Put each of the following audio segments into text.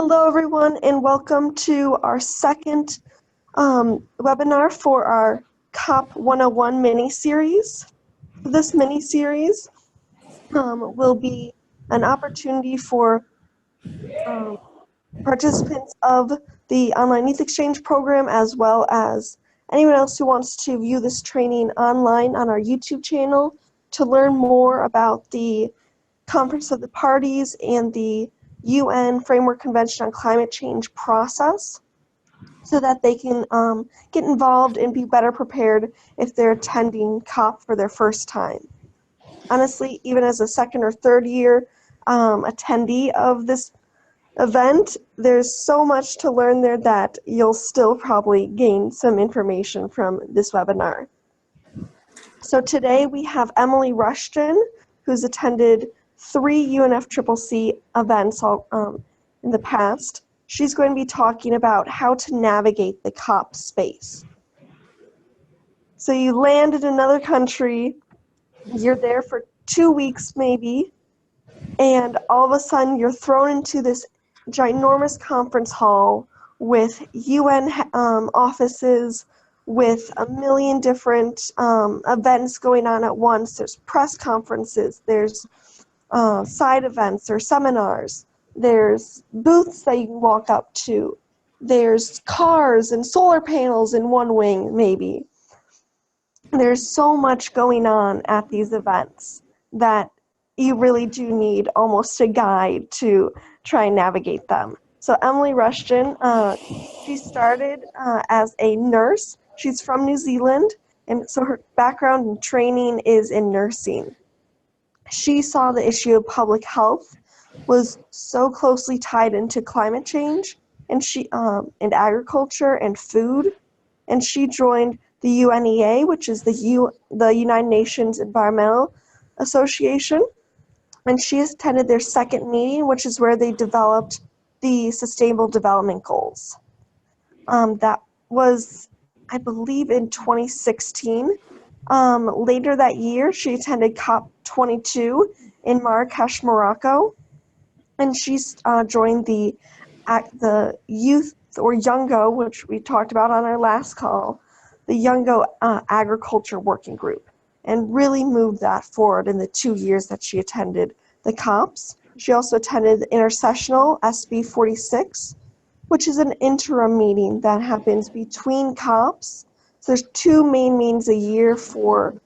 Hello, everyone, and welcome to our second webinar for our COP 101 mini-series. This mini-series will be an opportunity for participants of the Online Youth Exchange program, as well as anyone else who wants to view this training online on our YouTube channel to learn more about the Conference of the Parties and the UN Framework Convention on Climate Change process, so that they can get involved and be better prepared if they're attending COP for their first time. Honestly, even as a second or third year attendee of this event, there's so much to learn there that you'll still probably gain some information from this webinar. So today we have Emily Rushton, who's attended 3 UNFCCC events in the past. She's going to be talking about how to navigate the COP space. So you land in another country, you're there for 2 weeks maybe, and all of a sudden you're thrown into this ginormous conference hall with UN offices, with a million different events going on at once. There's press conferences, there's side events, there's seminars, there's booths that you can walk up to, there's cars and solar panels in one wing maybe. There's so much going on at these events that you really do need almost a guide to try and navigate them. So Emily Rushton, she started as a nurse. She's from New Zealand, and so her background and training is in nursing. She saw the issue of public health was so closely tied into climate change and and agriculture and food, and she joined the UNEA, which is the United Nations Environmental Association, and she attended their second meeting, which is where they developed the Sustainable Development Goals. That was, I believe, in 2016. Later that year, she attended COP22 in Marrakesh, Morocco, and she's joined the Youth or Youngo, which we talked about on our last call, the Youngo Agriculture Working Group, and really moved that forward in the 2 years that she attended the COPs. She also attended the Intersessional SB 46, which is an interim meeting that happens between COPs. So there's 2 main meetings a year for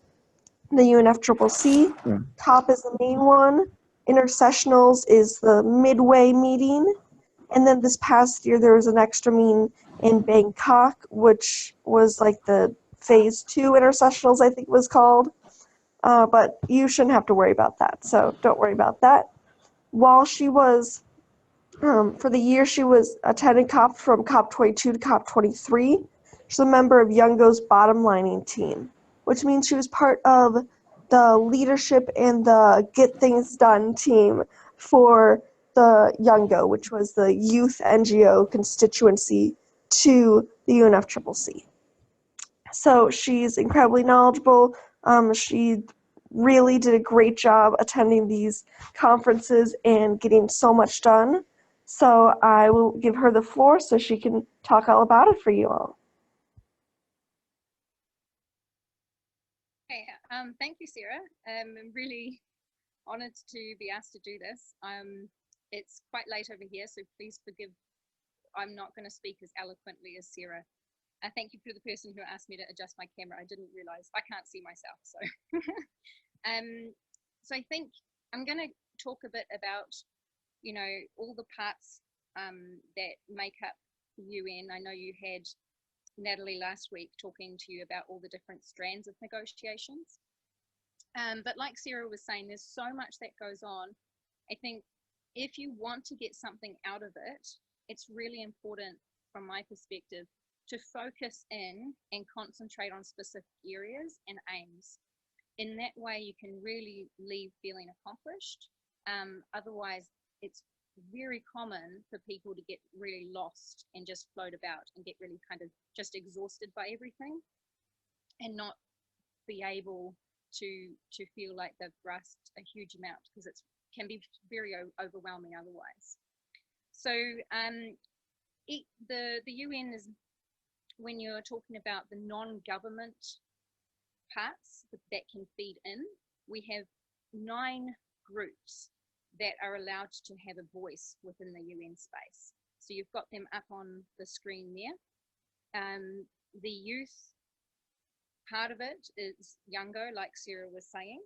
the UNFCCC. COP is the main one. Intersessionals is the midway meeting. And then this past year, there was an extra meeting in Bangkok, which was like the phase 2 intersessionals, I think it was called. But you shouldn't have to worry about that, so don't worry about that. While she was, for the year she was attending COP from COP 22 to COP 23, she's a member of Youngo's bottom lining team, which means she was part of the leadership and the get things done team for the Youngo, which was the youth NGO constituency to the UNFCCC. So she's incredibly knowledgeable. She really did a great job attending these conferences and getting so much done. So I will give her the floor so she can talk all about it for you all. Hey, thank you, Sarah. I'm really honored to be asked to do this. It's quite late over here, so please forgive. I'm not going to speak as eloquently as Sarah. Thank you for the person who asked me to adjust my camera. I didn't realize I can't see myself. So, so I think I'm going to talk a bit about, all the parts that make up UN. I know you had Natalie last week talking to you about all the different strands of negotiations. But like Sarah was saying, there's so much that goes on. I think if you want to get something out of it, it's really important from my perspective to focus in and concentrate on specific areas and aims. In that way, you can really leave feeling accomplished. Otherwise, it's very common for people to get really lost and just float about and get really kind of just exhausted by everything and not be able to feel like they've grasped a huge amount, because it can be very overwhelming otherwise. So the UN is, when you're talking about the non-government parts that can feed in, we have 9 groups that are allowed to have a voice within the UN space. So you've got them up on the screen there. The youth part of it is younger, like Sarah was saying.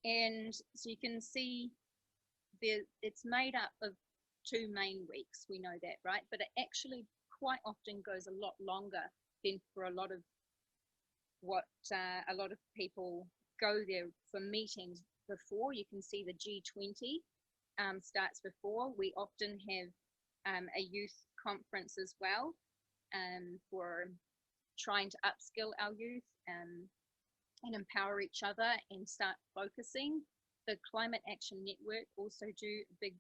And so you can see there, it's made up of 2 main weeks, we know that, right? But it actually quite often goes a lot longer than for a lot of what a lot of people go there for meetings before. You can see the G20 starts before. We often have a youth conference as well for trying to upskill our youth and empower each other and start focusing. The Climate Action Network also do a big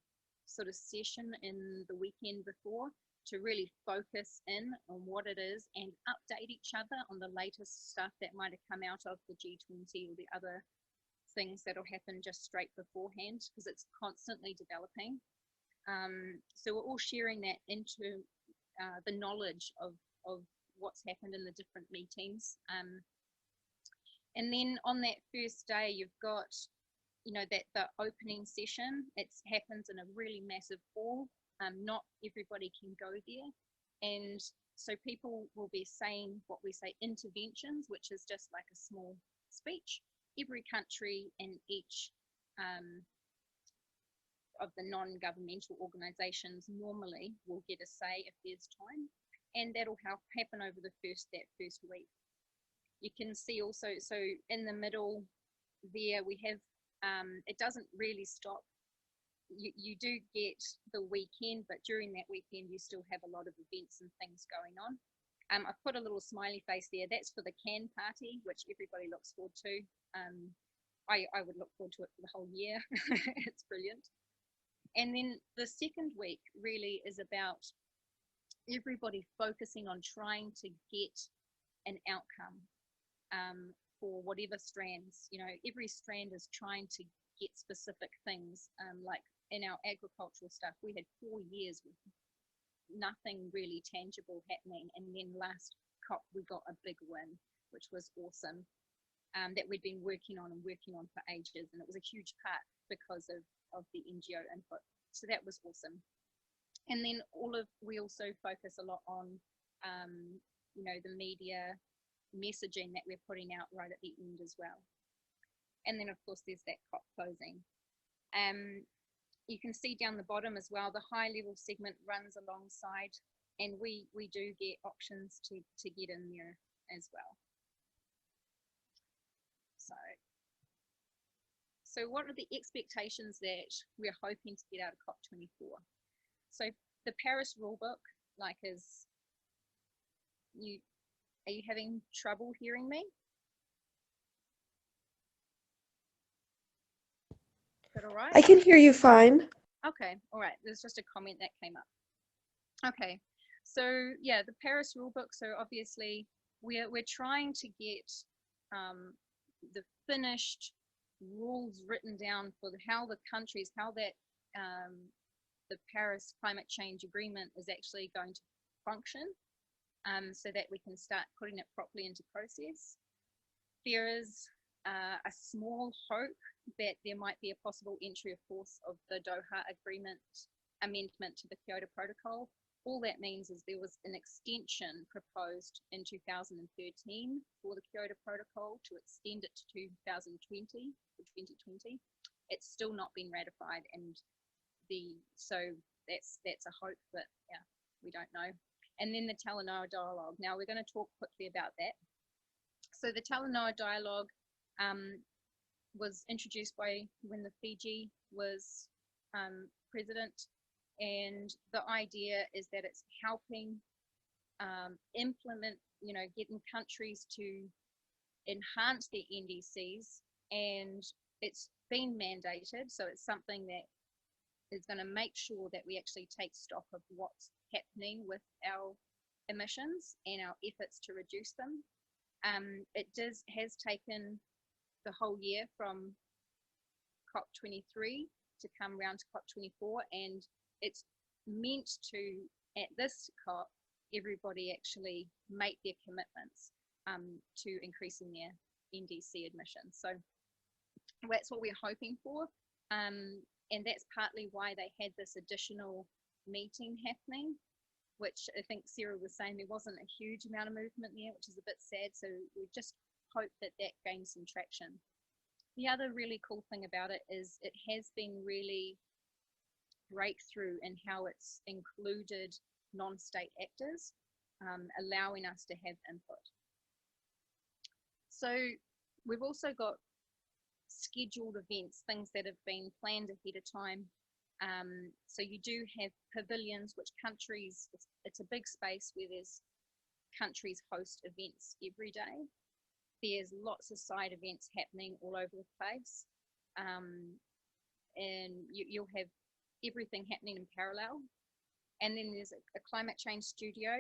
sort of session in the weekend before to really focus in on what it is and update each other on the latest stuff that might have come out of the G20 or the other things that'll happen just straight beforehand, because it's constantly developing. So we're all sharing that into the knowledge of what's happened in the different meetings. And then on that first day, you've got, you know, that the opening session, it happens in a really massive hall. Not everybody can go there. And so people will be saying what we say interventions, which is just like a small speech. Every country and each of the non-governmental organizations normally will get a say if there's time. And that'll happen over that first week. You can see also, so in the middle there we have, it doesn't really stop. You do get the weekend, but during that weekend you still have a lot of events and things going on. I've put a little smiley face there. That's for the can party, which everybody looks forward to. I would look forward to it for the whole year. It's brilliant. And then the second week really is about everybody focusing on trying to get an outcome for whatever strands. You know, every strand is trying to get specific things. Like in our agricultural stuff, we had 4 years with nothing really tangible happening, and then last COP we got a big win, which was awesome, that we'd been working on for ages, and it was a huge part because of the NGO input. So that was awesome. And then we also focus a lot on you know, the media messaging that we're putting out right at the end as well. And then of course there's that COP closing. You can see down the bottom as well, the high level segment runs alongside, and we do get options to get in there as well. So what are the expectations that we're hoping to get out of COP24? So the Paris rulebook, like, are you having trouble hearing me? Is that all right? I can hear you fine. Okay, all right. There's just a comment that came up. Okay, so yeah, the Paris rulebook. So obviously we're trying to get the finished rules written down for how the countries, how that the Paris climate change agreement is actually going to function, so that we can start putting it properly into process. There is a small hope that there might be a possible entry of force of the Doha Agreement amendment to the Kyoto Protocol. All that means is there was an extension proposed in 2013 for the Kyoto Protocol to extend it to 2020 or 2020. It's still not been ratified, and so that's a hope, but yeah, we don't know. And then the Talanoa Dialogue. Now we're going to talk quickly about that. So the Talanoa Dialogue was introduced when the Fiji was president, and the idea is that it's helping implement, you know, getting countries to enhance their NDCs, and it's been mandated, so it's something that is going to make sure that we actually take stock of what's happening with our emissions and our efforts to reduce them. It has taken the whole year from COP23 to come round to COP24, and it's meant to, at this COP, everybody actually make their commitments to increasing their NDC emissions. So that's what we're hoping for, and that's partly why they had this additional meeting happening, which I think Sarah was saying there wasn't a huge amount of movement there, which is a bit sad. So we just hope that that gains some traction. The other really cool thing about it is it has been really breakthrough in how it's included non-state actors, allowing us to have input. So we've also got scheduled events, things that have been planned ahead of time. So you do have pavilions, which countries, it's a big space where there's countries host events every day. There's lots of side events happening all over the place. And you'll have everything happening in parallel. And then there's a climate change studio.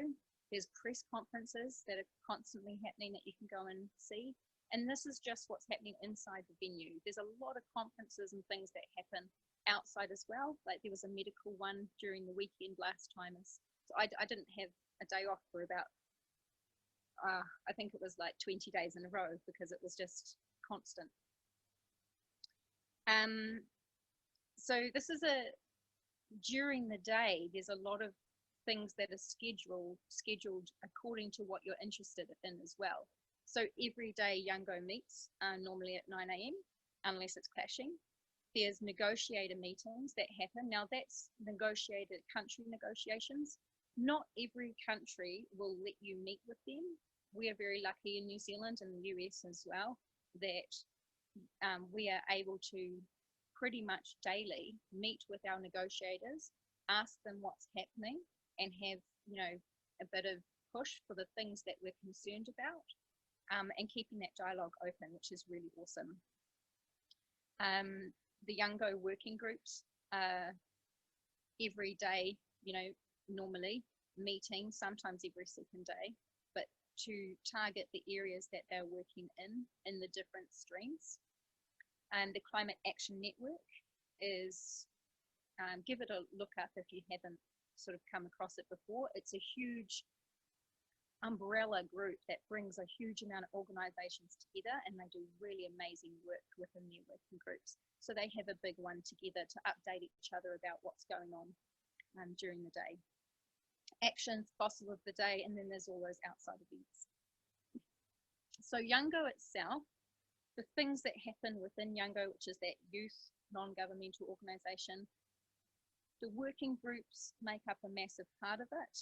There's press conferences that are constantly happening that you can go and see. And this is just what's happening inside the venue. There's a lot of conferences and things that happen outside as well. Like there was a medical one during the weekend last time. So I didn't have a day off for about, I think it was like 20 days in a row because it was just constant. So this is during the day, there's a lot of things that are scheduled according to what you're interested in as well. So every day Youngo meets, normally at 9 AM, unless it's clashing. There's negotiator meetings that happen. Now that's negotiated country negotiations. Not every country will let you meet with them. We are very lucky in New Zealand and the US as well that we are able to pretty much daily meet with our negotiators, ask them what's happening, and have, you know, a bit of push for the things that we're concerned about, and keeping that dialogue open, which is really awesome. The Youngo working groups every day, you know, normally meeting, sometimes every second day, but to target the areas that they're working in the different streams. And the Climate Action Network is, give it a look up if you haven't sort of come across it before. It's a huge umbrella group that brings a huge amount of organisations together, and they do really amazing work within their working groups. So they have a big one together to update each other about what's going on during the day. Actions, fossil of the day, and then there's all those outside events. So Youngo itself, the things that happen within Youngo, which is that youth non-governmental organisation, the working groups make up a massive part of it.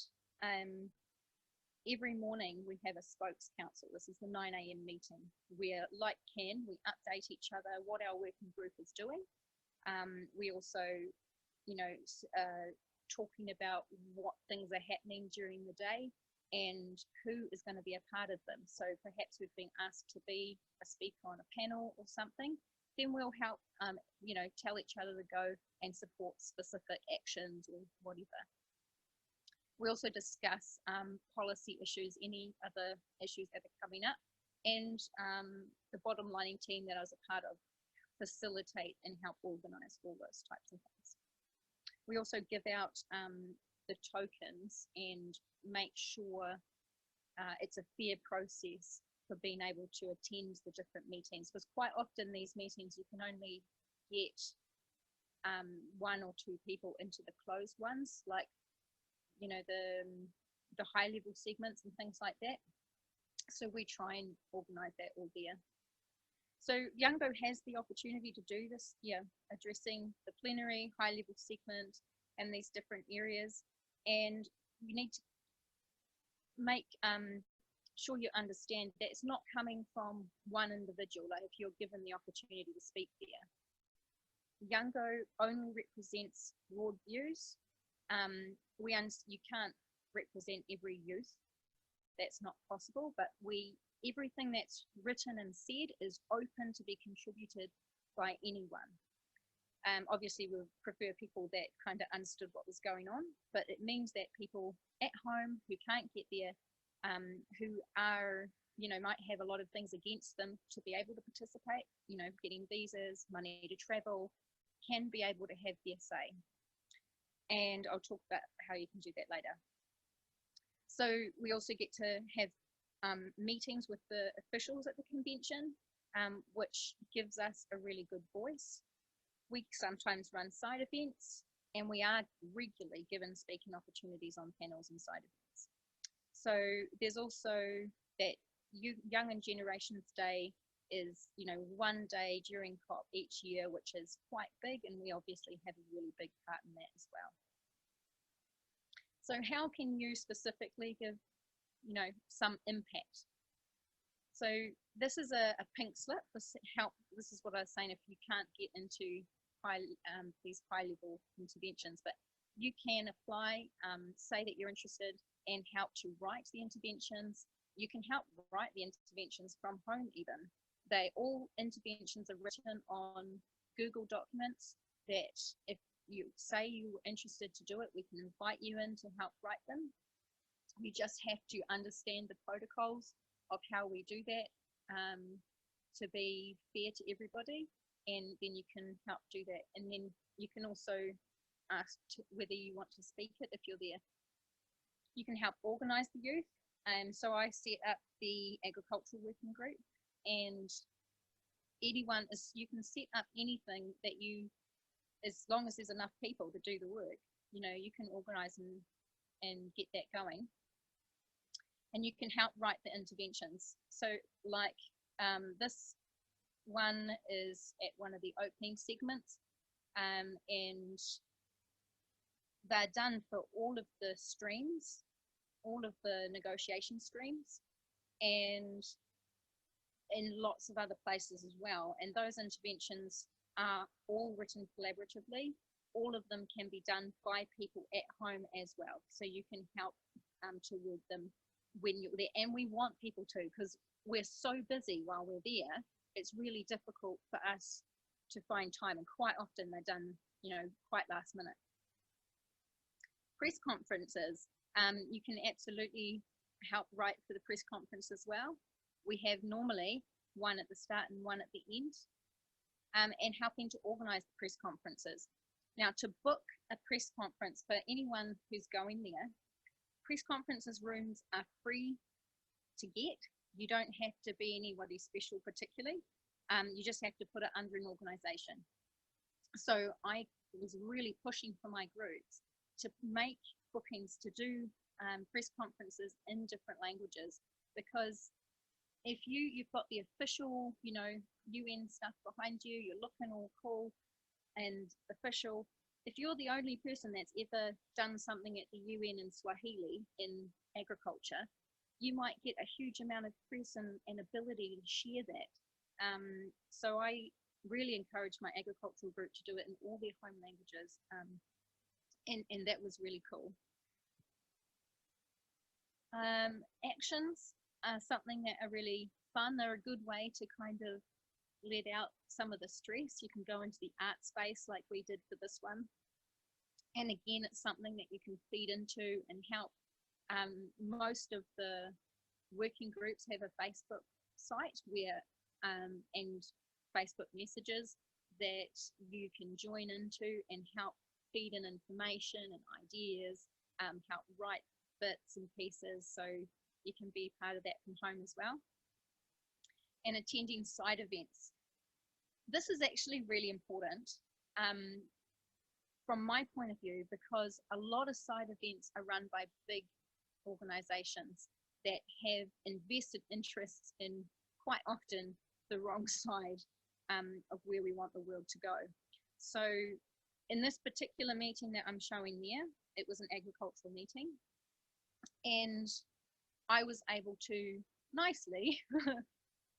Every morning we have a spokes council. This is the 9 AM meeting where, like Ken, we update each other what our working group is doing. We also, you know, talking about what things are happening during the day and who is going to be a part of them. So perhaps we've been asked to be a speaker on a panel or something, then we'll help, you know, tell each other to go and support specific actions or whatever. We also discuss policy issues, any other issues that are coming up, and the bottom lining team that I was a part of facilitate and help organise all those types of things. We also give out the tokens and make sure it's a fair process for being able to attend the different meetings, because quite often these meetings you can only get 1 or 2 people into the closed ones, like, you know, the high level segments and things like that. So we try and organise that all there. So Youngo has the opportunity to do this, addressing the plenary, high level segment and these different areas. And you need to make sure you understand that it's not coming from one individual. Like if you're given the opportunity to speak there, Youngo only represents broad views. You can't represent every youth. That's not possible, but everything that's written and said is open to be contributed by anyone. Obviously we prefer people that kind of understood what was going on, but it means that people at home who can't get there, who are, you know, might have a lot of things against them to be able to participate, you know, getting visas, money to travel, can be able to have their say. And I'll talk about how you can do that later. So we also get to have meetings with the officials at the convention, which gives us a really good voice. We sometimes run side events, and we are regularly given speaking opportunities on panels and side events. So there's also that Young and Generations Day is, you know, one day during COP each year, which is quite big, and we obviously have a really big part in that as well. So how can you specifically give, you know, some impact? So this is a pink slip. This is what I was saying, if you can't get into these high level interventions, but you can apply, say that you're interested, and help to write the interventions. You can help write the interventions from home even. All interventions are written on Google documents that if you say you're interested to do it, we can invite you in to help write them. You just have to understand the protocols of how we do that to be fair to everybody, and then you can help do that. And then you can also ask whether you want to speak it if you're there. You can help organise the youth. So I set up the agricultural working group, and anyone you can set up anything that as long as there's enough people to do the work, you know, you can organise and get that going. And you can help write the interventions. So like this one is at one of the opening segments, and they're done for all of the streams, all of the negotiation streams, and in lots of other places as well. And those interventions are all written collaboratively. All of them can be done by people at home as well. So you can help to word them when you're there. And we want people to, because we're so busy while we're there, it's really difficult for us to find time. And quite often they're done, you know, quite last minute. Press conferences, you can absolutely help write for the press conference as well. We have normally one at the start and one at the end, and helping to organise the press conferences. Now, to book a press conference for anyone who's going there, press conferences rooms are free to get. You don't have to be anybody special particularly. You just have to put it under an organisation. So I was really pushing for my groups to make bookings to do press conferences in different languages, because if you've got the official, you know, UN stuff behind you, you're looking all cool and official. If you're the only person that's ever done something at the UN in Swahili in agriculture, you might get a huge amount of press and ability to share that. So I really encouraged my agricultural group to do it in all their home languages, and that was really cool. Actions are something that are really fun. They're a good way to kind of let out some of the stress. You can go into the art space like we did for this one. And again, it's something that you can feed into and help. Most of the working groups have a Facebook site where and Facebook messages that you can join into and help feed in information and ideas, help write bits and pieces, so you can be part of that from home as well. And attending side events. This is actually really important from my point of view, because a lot of side events are run by big organizations that have invested interests in quite often the wrong side of where we want the world to go. So in this particular meeting that I'm showing there, it was an agricultural meeting, and I was able to nicely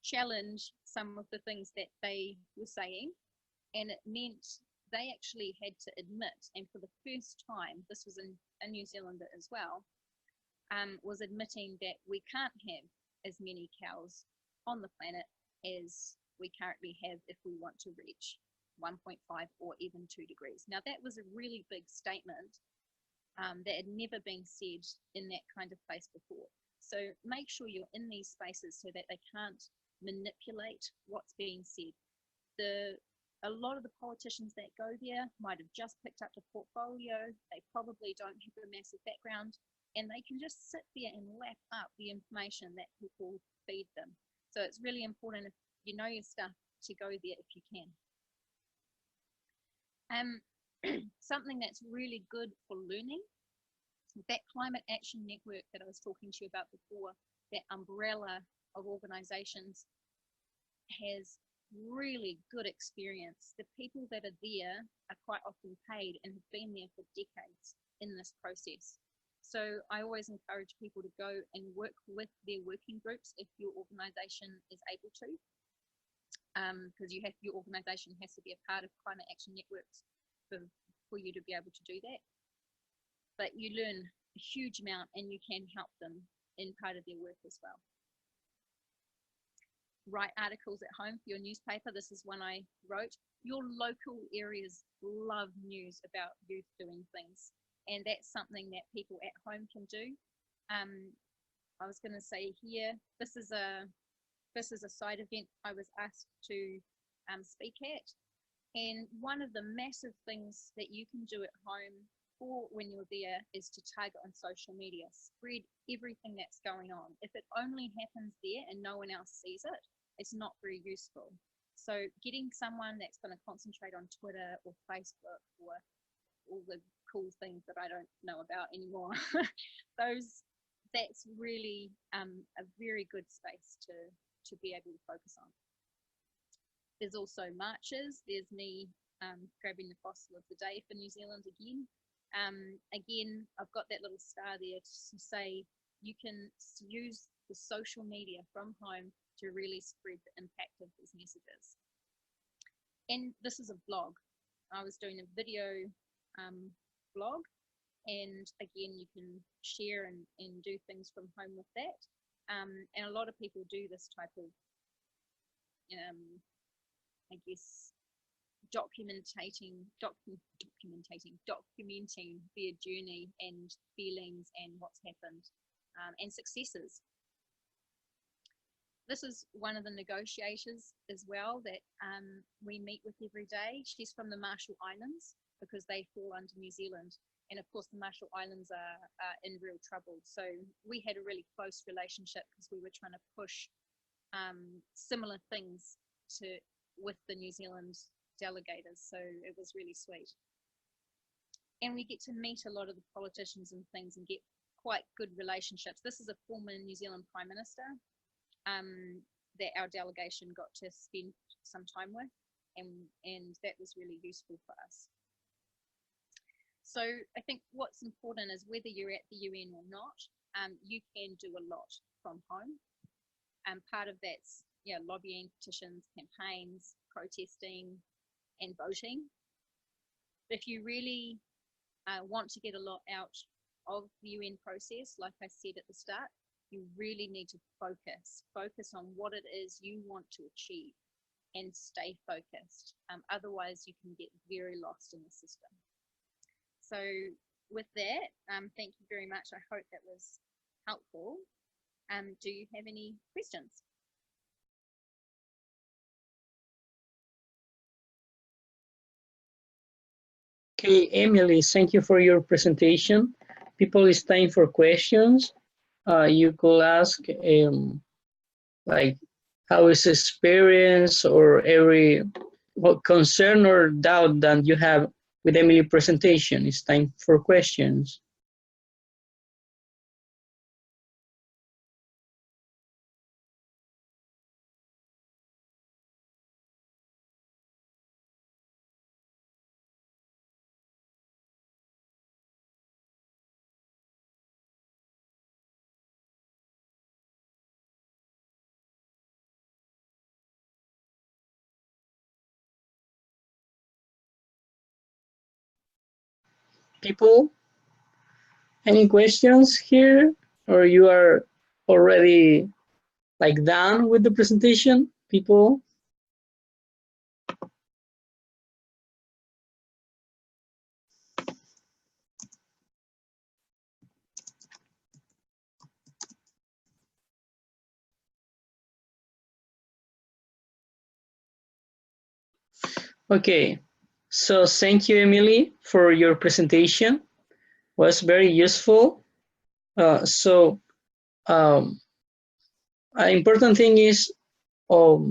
challenge some of the things that they were saying, and it meant they actually had to admit, and for the first time, this was a New Zealander as well, was admitting that we can't have as many cows on the planet as we currently have if we want to reach 1.5 or even 2 degrees. Now that was a really big statement that had never been said in that kind of place before. So make sure you're in these spaces so that they can't manipulate what's being said. The a lot of the politicians that go there might have just picked up the portfolio. They probably don't have a massive background, and they can just sit there and lap up the information that people feed them. So it's really important, if you know your stuff, to go there if you can. Something that's really good for learning, that climate action network that I was talking to you about before, that umbrella of organizations, has really good experience. The people that are there are quite often paid and have been there for decades in this process. So I always encourage people to go and work with their working groups if your organization is able to, because your organization has to be a part of climate action networks for you to be able to do that. But you learn a huge amount, and you can help them in part of their work as well. Write articles at home for your newspaper. This is one I wrote. Your local areas love news about youth doing things, and that's something that people at home can do. I was going to say here, this is a side event I was asked to speak at, and one of the massive things that you can do at home for when you're there is to target on social media, spread everything that's going on. If it only happens there and no one else sees it, it's not very useful. So getting someone that's going to concentrate on Twitter or Facebook or all the cool things that I don't know about anymore, that's really a very good space to be able to focus on. There's also marches. There's me grabbing the fossil of the day for New Zealand again. Again, I've got that little star there to say you can use the social media from home to really spread the impact of these messages. And this is a blog. I was doing a video blog, and again, you can share and do things from home with that. And a lot of people do this type of, I guess, documenting their journey and feelings and what's happened and successes. This is one of the negotiators as well that we meet with every day. She's from the Marshall Islands because they fall under New Zealand. And of course, the Marshall Islands are in real trouble. So we had a really close relationship because we were trying to push similar things with the New Zealand delegators. So it was really sweet. And we get to meet a lot of the politicians and things and get quite good relationships. This is a former New Zealand Prime Minister that our delegation got to spend some time with, and that was really useful for us. So I think what's important is whether you're at the UN or not, you can do a lot from home. Part of that's lobbying, petitions, campaigns, protesting, and voting. If you really want to get a lot out of the UN process, like I said at the start, you really need to focus on what it is you want to achieve and stay focused. Otherwise, you can get very lost in the system. So with that, thank you very much. I hope that was helpful. Do you have any questions? Okay, Emily, thank you for your presentation. People, it's time for questions. You could ask like how is experience or what concern or doubt that you have with Emily's presentation. It's time for questions. People, any questions here, or you are already like done with the presentation, people? Okay, so thank you, Emily, for your presentation. Was very useful. So an important thing is, for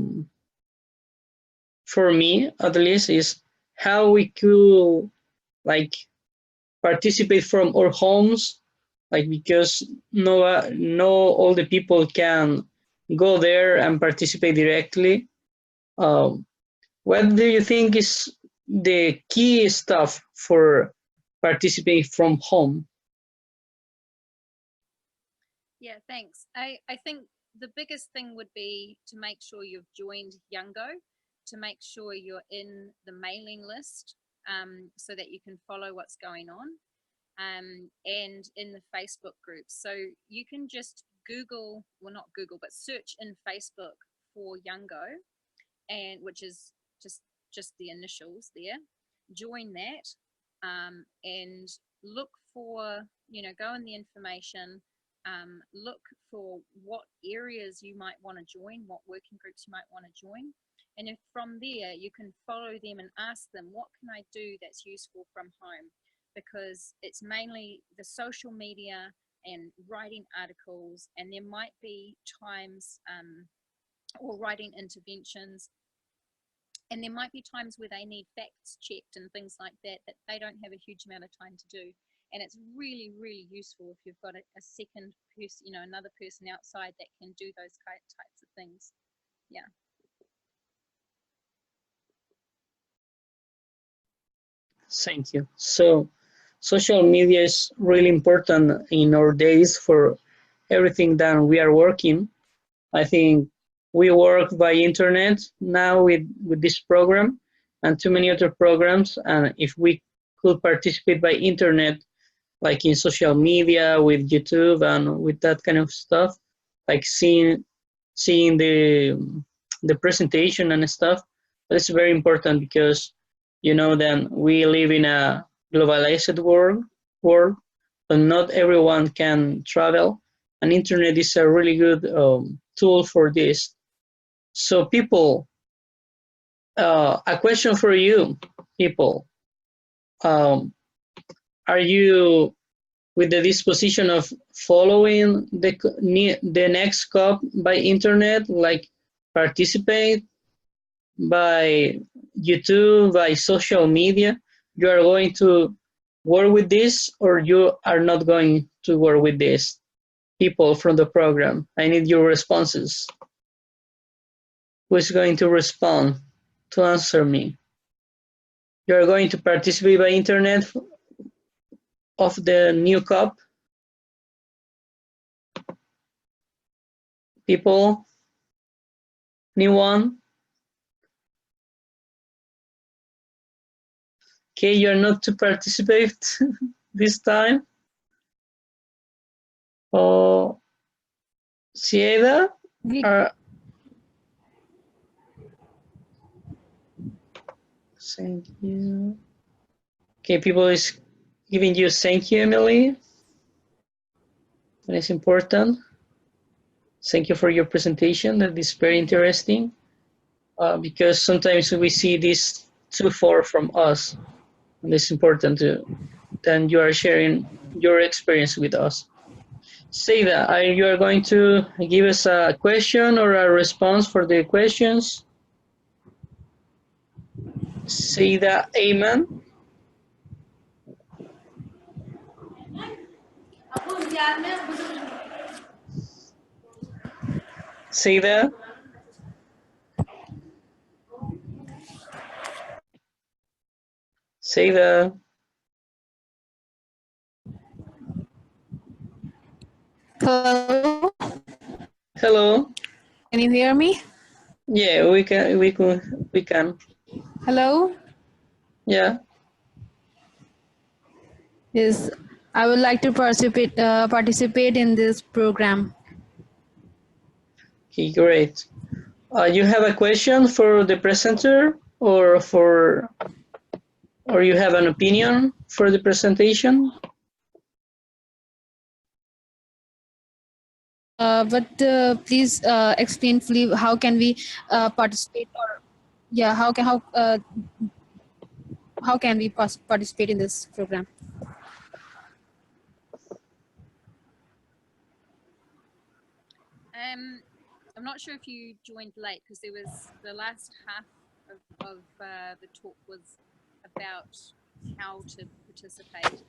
me at least, is how we could like participate from our homes, like because no all the people can go there and participate directly. Um, what do you think is the key stuff for participating from home? Yeah, thanks. I think the biggest thing would be to make sure you've joined Youngo, to make sure you're in the mailing list, so that you can follow what's going on, and in the Facebook groups. So you can just Google, well, not Google, but search in Facebook for Youngo, and which is just the initials there. Join that, and look for, go in the information, look for what areas you might want to join, what working groups you might want to join. And if from there you can follow them and ask them, what can I do that's useful from home? Because it's mainly the social media and writing articles, and there might be times, or writing interventions, and there might be times where they need facts checked and things like that they don't have a huge amount of time to do. And it's really, really useful if you've got a second person, another person outside that can do those types of things. Yeah. Thank you. So social media is really important in our days for everything that we are working. I think we work by internet now with this program and too many other programs. And if we could participate by internet, like in social media, with YouTube and with that kind of stuff, like seeing the presentation and stuff, that's very important because then we live in a globalized world, but not everyone can travel, and internet is a really good tool for this. So people, a question for you, people, um, are you with the disposition of following the next COP by internet, like participate by YouTube, by social media? You are going to work with this, or you are not going to work with this? People from the program, I need your responses. Who is going to respond to answer me? You are going to participate by internet of the new COP? People? Anyone? Okay, you're not to participate this time. Oh, Cieda? Thank you. Okay, people is giving you thank you, Emily. That is important. Thank you for your presentation. That is very interesting, because sometimes we see this too far from us, and it's important then you are sharing your experience with us. Say that you are going to give us a question or a response for the questions. Say that, amen. Say that. Say that. Hello, Hello. can you hear me? Yeah, we can. Hello. Yeah. Yes, I would like to participate in this program. Okay, great. You have a question for the presenter, or you have an opinion for the presentation? But please explain fully how can we participate or yeah, how can we participate in this program? I'm not sure if you joined late because there was the last half of the talk was about how to participate.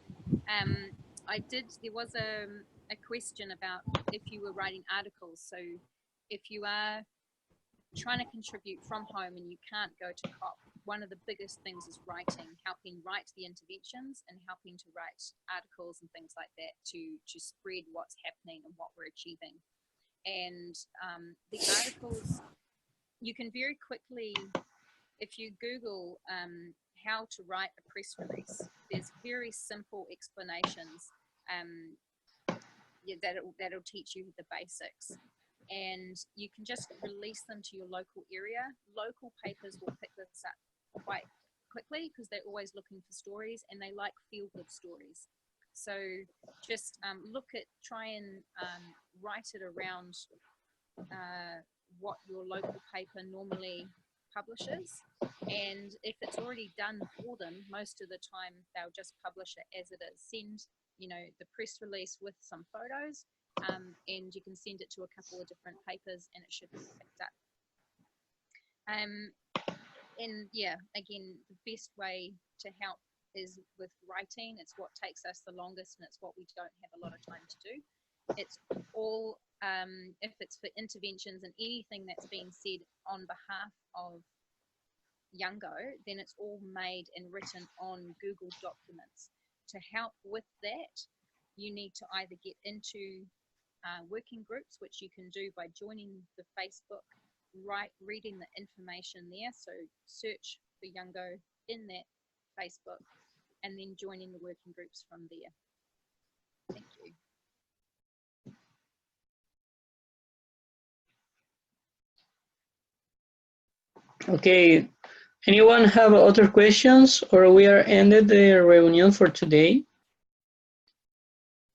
There was a question about if you were writing articles. So if you are trying to contribute from home and you can't go to COP, one of the biggest things is writing, helping write the interventions and helping to write articles and things like that to spread what's happening and what we're achieving. And the articles, you can very quickly, if you Google how to write a press release, there's very simple explanations that'll teach you the basics. And you can just release them to your local area. Local papers will pick this up quite quickly because they're always looking for stories and they like feel-good stories. So just try and write it around what your local paper normally publishes. And if it's already done for them, most of the time they'll just publish it as it is. Send, the press release with some photos, and you can send it to a couple of different papers and it should be picked up. And yeah, again, the best way to help is with writing. It's what takes us the longest and it's what we don't have a lot of time to do. It's all, if it's for interventions and anything that's being said on behalf of Youngo, then it's all made and written on Google Documents. To help with that, you need to either get into working groups, which you can do by joining the Facebook, reading the information there. So search for Youngo in that Facebook and then joining the working groups from there. Thank you. Okay, anyone have other questions or we are ended the reunion for today?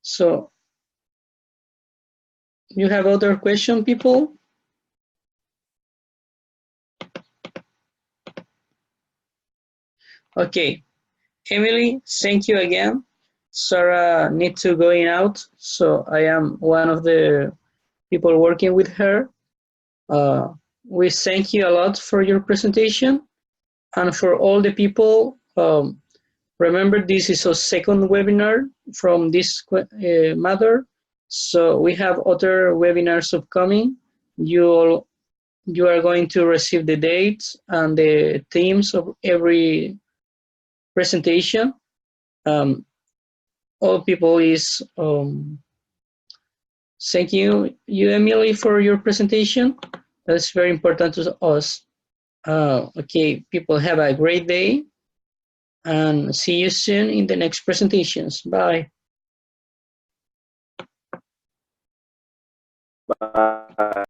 So, you have other question, people? Okay, Emily, thank you again. Sarah needs to going out, so I am one of the people working with her. We thank you a lot for your presentation, and for all the people, remember this is a second webinar from this matter, so we have other webinars upcoming. You are going to receive the dates and the themes of every presentation. All people is thank you, Emily, for your presentation. That's very important to us. Okay, people, have a great day and see you soon in the next presentations. Bye. Bye.